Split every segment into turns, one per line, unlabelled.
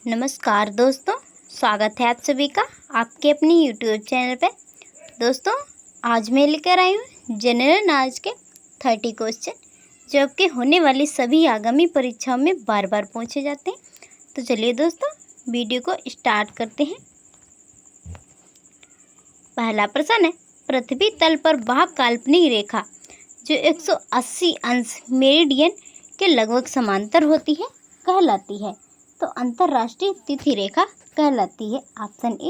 नमस्कार दोस्तों, स्वागत है आप सभी का आपके अपने यूट्यूब चैनल पे। दोस्तों, आज मैं लेकर आई हूँ जनरल नॉलेज के 30 क्वेश्चन जो आपके होने वाली सभी आगामी परीक्षाओं में बार बार पूछे जाते हैं। तो चलिए दोस्तों, वीडियो को स्टार्ट करते हैं। पहला प्रश्न है, पृथ्वी तल पर वह काल्पनिक रेखा जो 180 अंश मेरिडियन के लगभग समांतर होती है कहलाती है। तो अंतर्राष्ट्रीय तिथि रेखा कहलाती है। ऑप्शन ए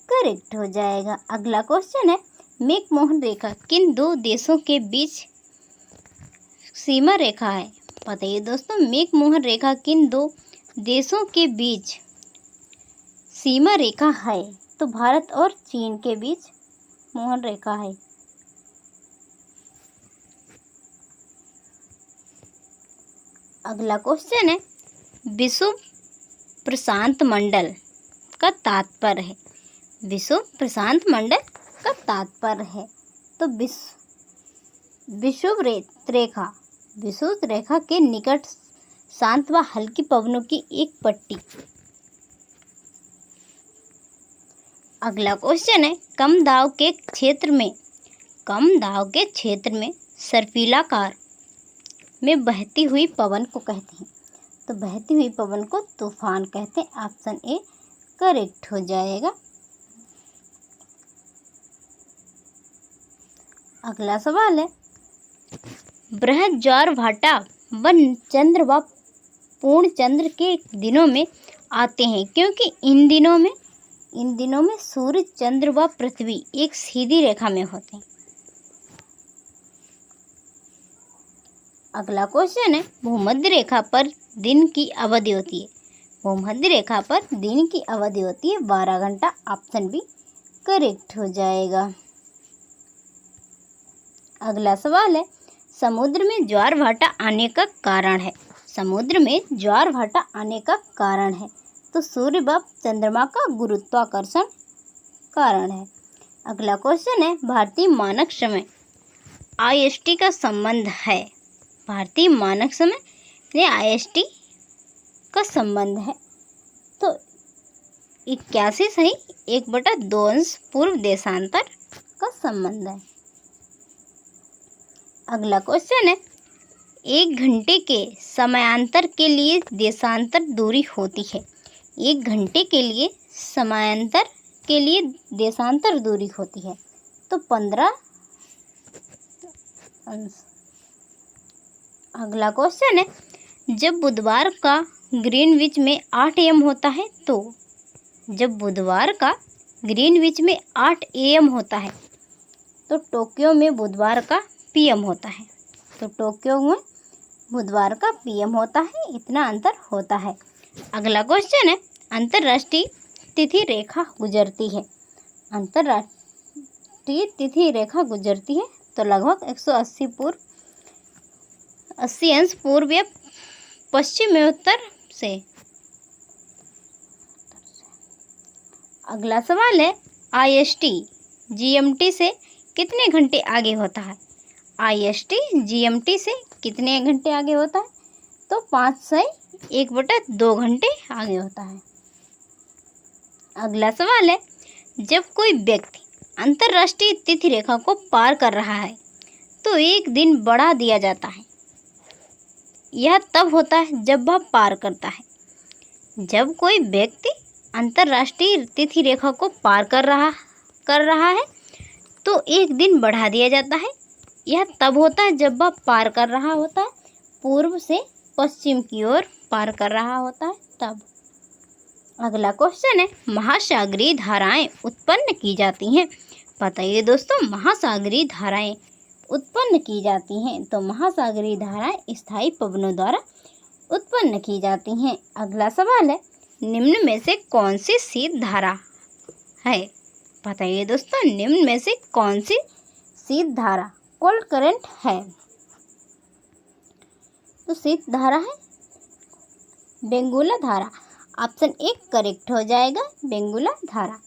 करेक्ट हो जाएगा। अगला क्वेश्चन है, मैकमोहन रेखा किन दो देशों के बीच सीमा रेखा है? बताइए दोस्तों, मैकमोहन रेखा किन दो देशों के बीच सीमा रेखा है? तो भारत और चीन के बीच मोहन रेखा है। अगला क्वेश्चन है, विषुव प्रशांत मंडल का तात्पर्य है। विषुव प्रशांत मंडल का तात्पर्य है। तो विषुव रेखा के निकट शांत व हल्की पवनों की एक पट्टी। अगला क्वेश्चन है, कम दाब के क्षेत्र में सर्पिलाकार में बहती हुई पवन को कहते हैं। तो बहती हुई पवन को तूफान कहते हैं। ऑप्शन ए करेक्ट हो जाएगा। अगला सवाल है, बृहद ज्वारभाटा व चंद्र व पूर्ण चंद्र के दिनों में आते हैं क्योंकि इन दिनों में सूर्य, चंद्र व पृथ्वी एक सीधी रेखा में होते हैं। अगला क्वेश्चन है, भूमध्य रेखा पर दिन की अवधि होती है। भूमध्य रेखा पर दिन की अवधि होती है 12 घंटा। ऑप्शन बी करेक्ट हो जाएगा। अगला सवाल है, समुद्र में ज्वारभाटा आने का कारण है। समुद्र में ज्वारभाटा आने का कारण है तो सूर्य व चंद्रमा का गुरुत्वाकर्षण कारण है। अगला क्वेश्चन है, भारतीय मानक समय IST का संबंध है। भारतीय मानक समय में IST का संबंध है। तो 81 सही 1/2 अंश पूर्व देशांतर का संबंध है। अगला क्वेश्चन है, 1 घंटे के समयांतर के लिए देशांतर दूरी होती है। 1 घंटे के लिए समयांतर के लिए देशांतर दूरी होती है तो 15 अंश। अगला क्वेश्चन है, जब बुधवार का ग्रीनविच में 8 AM होता है तो जब बुधवार का ग्रीनविच में 8 AM होता है तो टोक्यो में बुधवार का PM होता है। तो टोक्यो में बुधवार का PM होता है। इतना अंतर होता है। अगला क्वेश्चन है, अंतर्राष्ट्रीय तिथि रेखा गुजरती है। अंतर्राष्ट्रीय तिथि रेखा गुजरती है तो लगभग 80 अंश पूर्व या पश्चिम में उत्तर से। अगला सवाल है, IST GMT से कितने घंटे आगे होता है? IST GMT से कितने घंटे आगे होता है? तो 5 से 1/2 घंटे आगे होता है। अगला सवाल है, जब कोई व्यक्ति अंतर्राष्ट्रीय तिथि रेखा को पार कर रहा है तो एक दिन बढ़ा दिया जाता है। यह तब होता है जब वह पार करता है। जब कोई व्यक्ति अंतर्राष्ट्रीय तिथि रेखा को पार कर रहा है तो एक दिन बढ़ा दिया जाता है। यह तब होता है जब वह पार कर रहा होता है, पूर्व से पश्चिम की ओर पार कर रहा होता है तब। अगला क्वेश्चन है, महासागरीय धाराएं उत्पन्न की जाती हैं। बताइए दोस्तों, महासागरीय धाराएं उत्पन्न की जाती हैं। तो महासागरीय धाराएं स्थायी पवनों द्वारा उत्पन्न की जाती हैं। अगला सवाल है, निम्न में से कौन सी शीत धारा है? बताइए दोस्तों, निम्न में से कौन सी शीत धारा कोल्ड करंट है? तो शीत धारा है बेंगुला धारा। ऑप्शन ए करेक्ट हो जाएगा, बेंगुला धारा।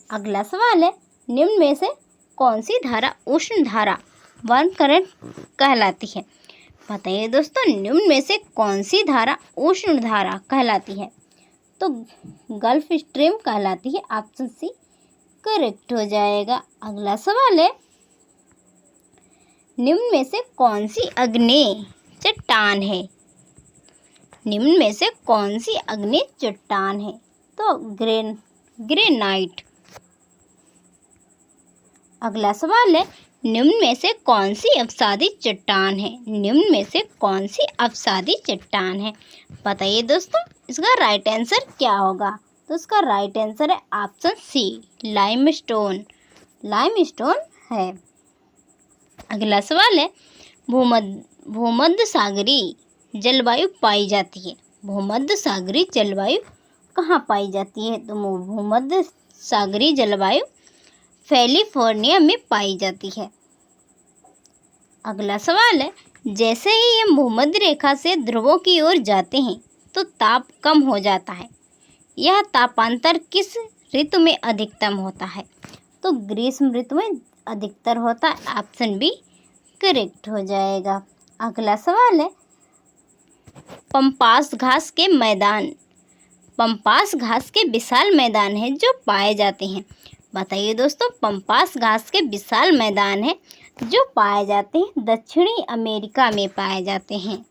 अगला सवाल है, निम्न में से कौन सी धारा उष्ण धारा वार्म करंट कहलाती है? बताइए दोस्तों, निम्न में से कौन सी धारा उष्ण धारा कहलाती है? तो गल्फ स्ट्रीम कहलाती है। ऑप्शन सी करेक्ट हो जाएगा। अगला सवाल है, निम्न में से कौन सी आग्नेय चट्टान है? निम्न में से कौन सी आग्नेय चट्टान है? तो ग्रेनाइट। अगला सवाल है, निम्न में से कौन सी अवसादी चट्टान है? निम्न में से कौन सी अवसादी चट्टान है? बताइए दोस्तों, इसका राइट आंसर क्या होगा? तो इसका राइट आंसर है ऑप्शन सी लाइमस्टोन। लाइमस्टोन है। अगला सवाल है, भूमध्य सागरीय जलवायु पाई जाती है। भूमध्य सागरीय जलवायु कहाँ पाई जाती है? तो भूमध्य सागरीय जलवायु कैलिफोर्निया में पाई जाती है। अगला सवाल है, जैसे ही ये भूमध्य रेखा से ध्रुवों की ओर जाते हैं तो ताप कम हो जाता है। यह तापांतर किस ऋतु में अधिकतम होता है? तो ग्रीष्म ऋतु में अधिकतर होता है। ऑप्शन बी करेक्ट हो जाएगा। अगला सवाल है, पंपास घास के मैदान। पंपास घास के विशाल मैदान है जो पाए जाते हैं। बताइए दोस्तों, पंपास घास के विशाल मैदान है जो पाए जाते हैं दक्षिणी अमेरिका में पाए जाते हैं।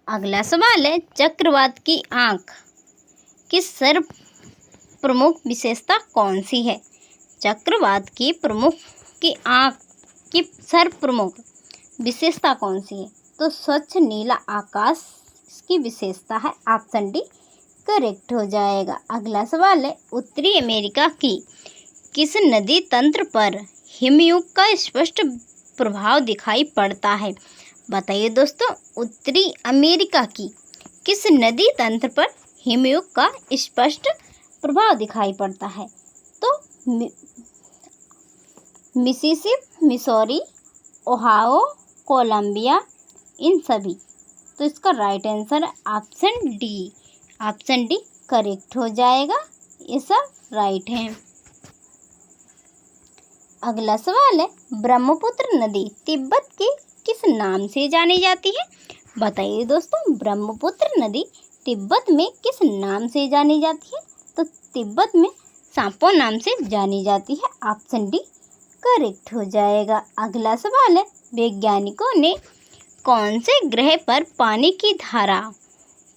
अगला सवाल है, चक्रवात की आँख की सर्व प्रमुख विशेषता कौन सी है? चक्रवात की आँख की सर्व प्रमुख विशेषता कौन सी है? तो स्वच्छ नीला आकाश इसकी विशेषता है। ऑप्शन डी करेक्ट हो जाएगा। अगला सवाल है, उत्तरी अमेरिका की किस नदी तंत्र पर हिमयुग का स्पष्ट प्रभाव दिखाई पड़ता है? बताइए दोस्तों, उत्तरी अमेरिका की किस नदी तंत्र पर हिमयुग का स्पष्ट प्रभाव दिखाई पड़ता है? तो मिसिसिपी, मिसौरी, ओहायो, कोलंबिया, इन सभी। तो इसका राइट आंसर है option D. Option D correct हो जाएगा। ये सब राइट है। अगला सवाल है, ब्रह्मपुत्र नदी तिब्बत के किस नाम से जानी जाती है? बताइए दोस्तों, ब्रह्मपुत्र नदी तिब्बत में किस नाम से जानी जाती है? तो तिब्बत में सांपो नाम से जानी जाती है। ऑप्शन डी करेक्ट हो जाएगा। अगला सवाल है, वैज्ञानिकों ने कौन से ग्रह पर पानी की धारा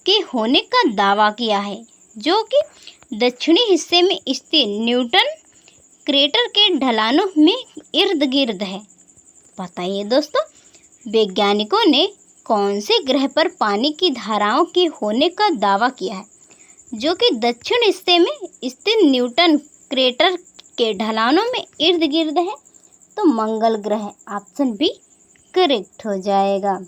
के होने का दावा किया है जो कि दक्षिणी हिस्से में स्थित न्यूटन क्रेटर के ढलानों में इर्द गिर्द है? बताइए दोस्तों, वैज्ञानिकों ने कौन से ग्रह पर पानी की धाराओं के होने का दावा किया है जो कि दक्षिण हिस्से में स्थित न्यूटन क्रेटर के ढलानों में इर्द गिर्द है? तो मंगल ग्रह। ऑप्शन बी करेक्ट हो जाएगा।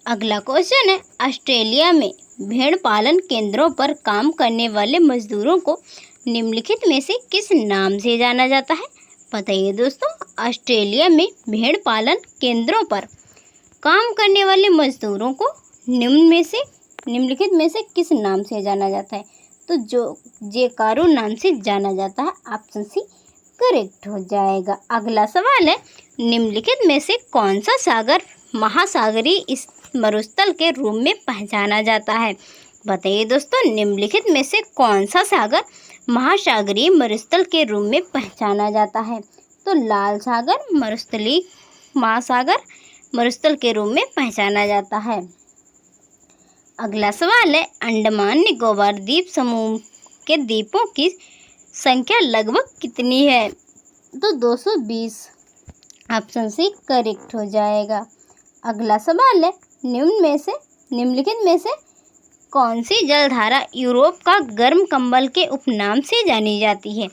अगला क्वेश्चन है, ऑस्ट्रेलिया में भेड़ पालन केंद्रों पर काम करने वाले मजदूरों को निम्नलिखित में से किस नाम से जाना जाता है? बताइए दोस्तों, ऑस्ट्रेलिया में भेड़ पालन केंद्रों पर काम करने वाले मजदूरों को निम्नलिखित में से किस नाम से जाना जाता है? तो जेकारो नाम से जाना जाता है। ऑप्शन सी करेक्ट हो जाएगा। अगला सवाल है, निम्नलिखित में से कौन सा सागर महासागरीय इस मरुस्थल के रूप में पहचाना जाता है? बताइए दोस्तों, निम्नलिखित में से कौन सा सागर महासागरीय मरुस्थल के रूप में पहचाना जाता है? तो लाल सागर मरुस्थलीय महासागर मरुस्थल के रूप में पहचाना जाता है। अगला सवाल है, अंडमान निकोबार द्वीप समूह के द्वीपों की संख्या लगभग कितनी है? तो 220। ऑप्शन सी करेक्ट हो जाएगा। अगला सवाल है, निम्नलिखित में से कौन सी जलधारा यूरोप का गर्म कंबल के उपनाम से जानी जाती है?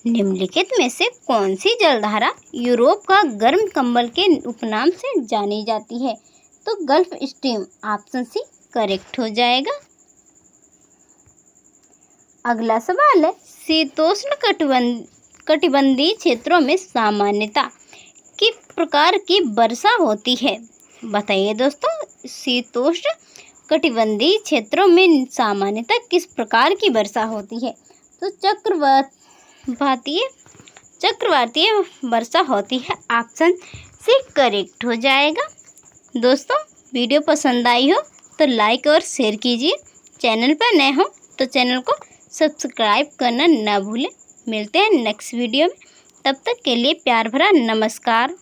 निम्नलिखित में से कौन सी जलधारा यूरोप का गर्म कंबल के उपनाम से जानी जाती है? तो gulf stream. Option C correct हो जाएगा। अगला सवाल है, शीतोष्ण कटिबंधीय क्षेत्रों में सामान्यतः किस प्रकार की वर्षा होती है? बताइए दोस्तों, शीतोष्ण कटिबंधीय क्षेत्रों में सामान्यतः किस प्रकार की वर्षा होती है? तो चक्रवातीय वर्षा होती है। ऑप्शन सी करेक्ट हो जाएगा। दोस्तों, वीडियो पसंद आई हो तो लाइक और शेयर कीजिए। चैनल पर नए हो तो चैनल को सब्सक्राइब करना ना भूलें। मिलते हैं नेक्स्ट वीडियो में, तब तक के लिए प्यार भरा नमस्कार।